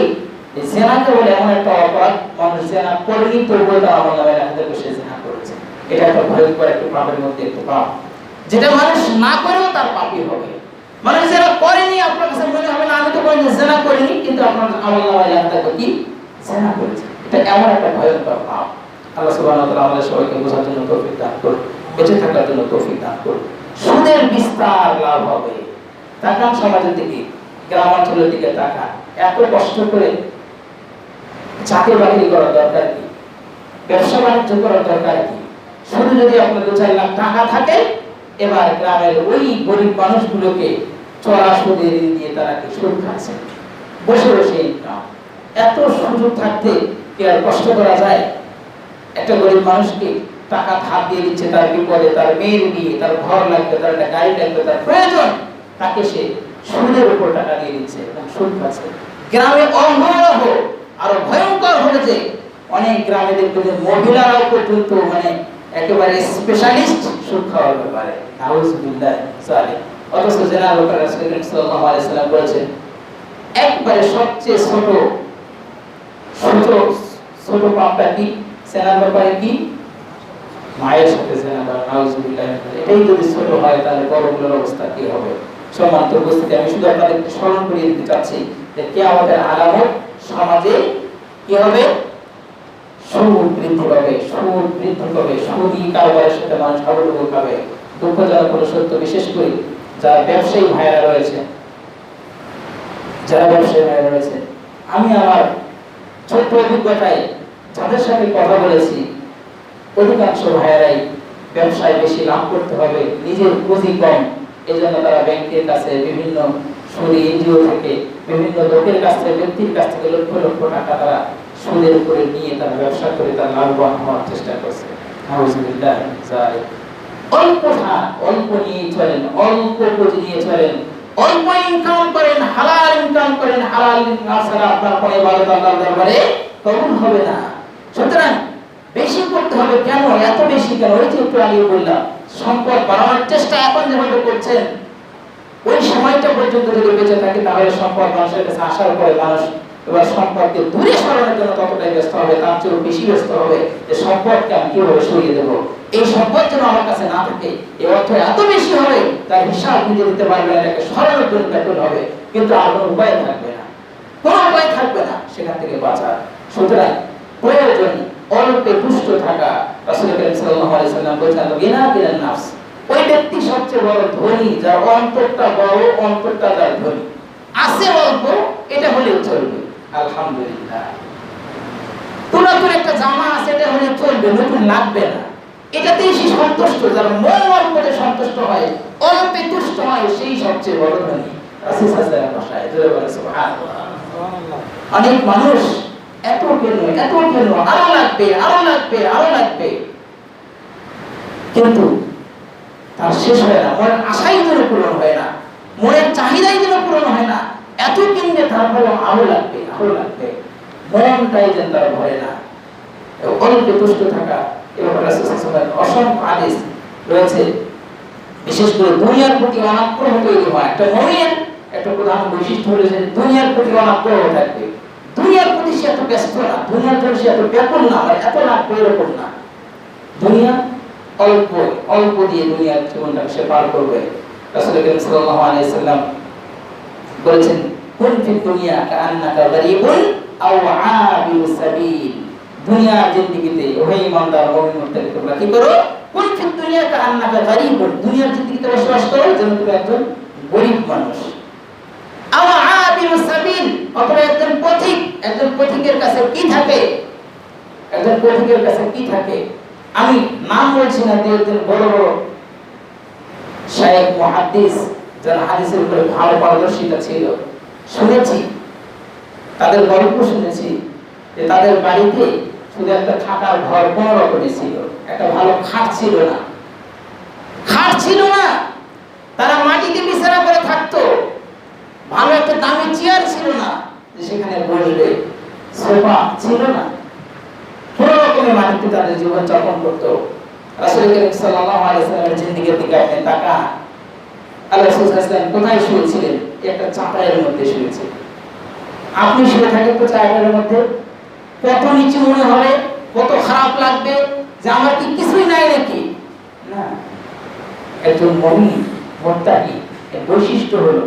জেনাকে বলে এমন একটা অপরাধ, মানুষ জেনা করেনি তবুও তার আমলনামায় লেখা থাকবে সে জেনা করেছে। এটা একটা ভয়ঙ্কর একটা পাপের মধ্যে একটা পাপ, যেটা মানুষ না করেও তার পাপই হবে। মানুষ যারা করেনি, আপনার কাছে মনে হবে না আমি তো কোন জেনা করিনি, কিন্তু আপনার আমলনামায় লেখা থাকবে কি জেনা করেছে। এটা এমন একটা ভয়ঙ্কর পাপ। আল্লাহ সুবহানাহু ওয়া তাআলা আমাদের সবাইকে বোঝার জন্য তৌফিক দান করুন, বেঁচে থাকার জন্য তৌফিক দান করুন। সুদের বিস্তার লাভ হবে। তাকান সমাজের দিকে, গ্রামাঞ্চলের দিকে তাকান, এত কষ্ট করে চাকরি বাকরি করার দরকার কি, ব্যবসা বাণিজ্য করার দরকার কি? শুধু যদি আপনার 2-4 লাখ টাকা থাকে, এবার গ্রামের ওই গরিব মানুষগুলোকে চড়া সুদে ঋণ দিয়ে তারা কি সুদ খাচ্ছে, বসে বসে ইনকাম। এত সুযোগ থাকতে কি আর কষ্ট করা যায়? একটা গরিব মানুষকে টাকা ধার দিয়ে দিচ্ছে, তার বিপদে, তার মেয়ের বিয়ে, তার ঘর লাগবে, তার একটা গাড়ি লাগবে, তার প্রয়োজন, তাকে সে সুদের উপর টাকা দিয়ে দিচ্ছে এবং সুদ খাচ্ছে। গ্রামে অহরহ আরো ভয়ঙ্কর হলে যে অনেক গ্রামে দেখবেন যে মহিলারাও পর্যন্ত মানে একেবারে স্পেশালিস্ট সুদ খাওয়ার ব্যাপারে, নাউজুবিল্লাহ জালিম। অথচ জেনারেল রাসূলুল্লাহ সাল্লাল্লাহু আলাইহি সাল্লাম বলেছেন একবারে সবচেয়ে ছোট ছোট ছোট পাপটা কি? সেনার ব্যাপারে কি? মায়ের সাথে জেনা করা, নাউজুবিল্লাহ। এটাই যদি ছোট হয় তাহলে বড়গুলোর অবস্থা কি হবে? সম্মানিত উপস্থিতি, আমি শুধু আপনাদেরকে স্মরণ করিয়ে দিতে চাচ্ছি যে কিয়ামতের আলামত সমাজে কি হবে? সুদ বৃদ্ধি পাবে, সুদ বৃদ্ধি পাবে, সুদী কারবারের সাথে মানুষ হাবুডুবু খাবে। দুঃখজনক হলো সত্য, বিশেষ করে যারা ব্যবসায়ী ভাইয়েরা রয়েছে, যারা ব্যবসায়ী ভাইয়েরা রয়েছে, আমি আমার ছোট্ট অভিজ্ঞতায় যাদের সাথে কথা বলেছি অধিকাংশ ভাইয়েরাই ব্যবসায় বেশি লাভ করতে হবে, নিজের পুঁজি কম, এজন্য তারা ব্যাংকের কাছে বিভিন্ন সুদী এনজিও থেকে বিভিন্ন লোকের কাছ থেকে ব্যক্তির কাছ থেকে লক্ষ লক্ষ টাকা তারা সুদের উপরে নিয়ে তারা ব্যবসা করে তারা লাভবান হওয়ার চেষ্টা করছে। নাউজুবিল্লাহ জালিম। অল্প নিয়ে চলেন, অল্প পুঁজি নিয়ে চলেন, অল্প ইনকাম করেন, হালাল ইনকাম করেন, হালাল ইনকাম ছাড়া আপনার কোনো ইবাদত আল্লাহর দরবারে কবুল হবে না। সুতরাং বেশি করতে হবে। কেন এত বেশি? কেন? ওই যে একটু আগে বললাম, সম্পদ বাড়ানোর চেষ্টা এখন যেভাবে করছেন, ওই সময়টা পর্যন্ত যদি বেঁচে থাকে তাহলে সম্পদ মানুষের কাছে আসার পরে মানুষ এবার সম্পদকে দূরে সরানোর জন্য ততটাই ব্যস্ত হবে, তার চেয়ে বেশি ব্যস্ত হবে যে সম্পদকে আমি কিভাবে সরিয়ে দেবো, এই সম্পদ যেন আমার কাছে না থাকে। এই অর্থ এত বেশি হবে তার হিসাব নিজে দিতে পারবে না, এটাকে সরানোর জন্য ব্যাকুল হবে, কিন্তু আর কোনো উপায় থাকবে না, কোনো উপায় থাকবে না সেখান থেকে বাঁচার। সুতরাং প্রয়োজন অল্পে তুষ্ট থাকা। রাসূল করিম সাল্লাল্লাহু আলাইহি সাল্লাম বলেছেন গিনা বিনান নাফস, ওই ব্যক্তি সবচেয়ে বড় ধনী যার অন্তরটা বড়, অন্তরটা যার ধনী। আছে অল্প, এটা হলেও চলবে, আলহামদুলিল্লাহ। নতুন একটা জামা আছে, এটা হলে চলবে, নতুন লাগবে না, এটাতেই সে সন্তুষ্ট। যার মন অল্পতে সন্তুষ্ট হয়, অল্পে তুষ্ট হয়, সেই সবচেয়ে বড় ধনী। রাসূল সাল্লাল্লাহু আলাইহি ওয়াসাল্লাম জোরে বলে সুবহানাল্লাহ। অনেক মানুষ এত কেন আরো লাগবে, আরো লাগবে, আরো লাগবে, কিন্তু তার শেষ হয় না, মনের আশাই যেন পূরণ হয় না, মনের চাহিদাই যেন পূরণ হয় না। এত কিনবে তারপরে আরো লাগবে, আরো লাগবে, মনটাই যেন তার ভরে না। অল্পে তুষ্ট থাকা এবং অসংখ্য আদেশ রয়েছে। বিশেষ করে দুনিয়ার প্রতি অনাগ্রহ তৈরি হয়। একটা মুমিনের একটা প্রধান বৈশিষ্ট্য হলো যে দুনিয়ার প্রতি অনাগ্রহ থাকবে। দুনিয়ার প্রতি সে এত ব্যস্ত না, দুনিয়ার প্রতি সে এত ব্যাকুল না, মানে এত লাগবে এরকম না। দুনিয়া অল্প অল্প দিয়ে দুনিয়ার জীবনটা সে পার করবে। রাসূল করিম সাল্লাল্লাহু আলাইহি সাল্লাম বলেছেন কুন ফি দুনিয়া কাআন্নাকা গরীবুন আও আবিরু সাবিল। দুনিয়ার জিন্দেগিতে ওহে ইমানদার মুমিন মুত্তাকি তোমরা কি করো? কুন ফি দুনিয়া কাআন্নাকা গরীবুন, দুনিয়ার জিন্দেগিতে বসবাস করো যেন তুমি একজন গরীব মানুষ। আও আবিরু সাবিল, অথবা একজন পথিক। একজন পথিকের কাছে কি থাকে? একজন পথিকের কাছে কি থাকে? আমি নাম বলছি না, একজন বড় বড় শায়েখ মুহাদ্দিস যারা হাদিসের উপরে ভালো পারদর্শিতা ছিল, শুনেছি তাদের গল্প শুনেছি যে তাদের বাড়িতে শুধু একটা থাকার ঘর কোনো রকমই ছিল, একটা ভালো খাট ছিল না, খাট ছিল না, তারা মাটিতে বিছানা করে থাকতো, ভালো একটা দামি চেয়ার ছিল না যে সেখানে বসবে, সোফা ছিল না, কোনো রকমের মাটিতে তাদের জীবন যাপন করতো। রাসূল করিম সাল্লাল্লাহু আলাইহি ওয়াসাল্লামের জিন্দেগির দিকে আপনি তাকান, আল্লাহ রাসূল সাল্লাল্লাহু আলাইহি ওয়াসাল্লাম কোথায় শুয়েছিলেন? একটা চাটাইয়ের মধ্যে শুয়েছিলেন। আপনি শুয়ে থাকেন তো চাটাইয়ের মধ্যে, কত নিচু মনে হবে, কত খারাপ লাগবে যে আমার কি কিছুই নাই নাকি? না, একজন মুমিন মুত্তাকি এর বৈশিষ্ট্য হলো